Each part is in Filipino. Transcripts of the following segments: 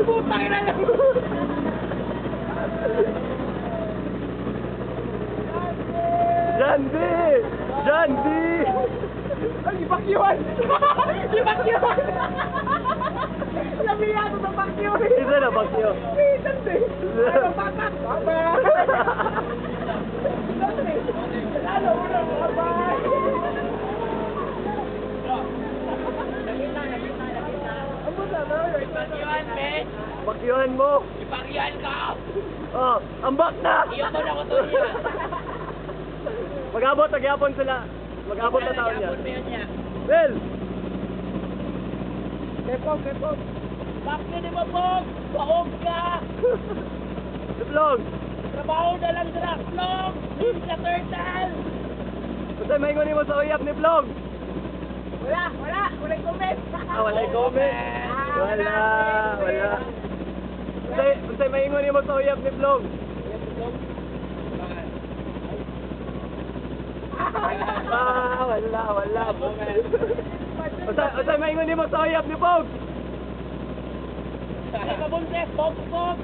Putang ina lang. Jandy! Jandy! Ay, ibakyuhan! Ibakyuhan! Sabi yan, sa bakyuhan! Isa na bakyo. Minsan din! Ano, bakit? Bye-bye! Lalo, ulo, bye-bye! Amo na, no? Ibakyuhan, Ben! Bakyuhan mo! Ibakyuhan ka! Oh, ambak na! Iyon mo na ko to niya. Mag-abot, nagyapon sila. Mag-abot na taon niya. Yapon mo yun niya. Well! Kepog, kepog! Bakit di ba, Pog? Paog ka! Duplong! Trabaho na lang sa Raklong! Ninja Turtle! Basta may ngunin mo sa uyap ni Vlog! Wala, wala! Walang comment! Ah, wala yung comment! Wala! Wala! Basta may ngunin mo sa uyap ni Vlog! Ah, wala, wala. Basta may ngunin mo sa uyap ni Vlog! Ay, kabuntes! Pog, Pog!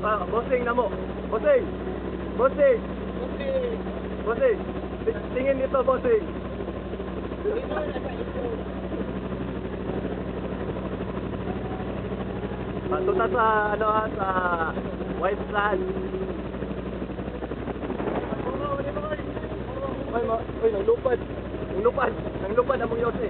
Ah, bossing na mo. Bossing. Bossing. Bossing. Tingin dito, bossing. Patuta sa ano sa White Sand. Oy, nang lupad. Nang lupad among Yossi.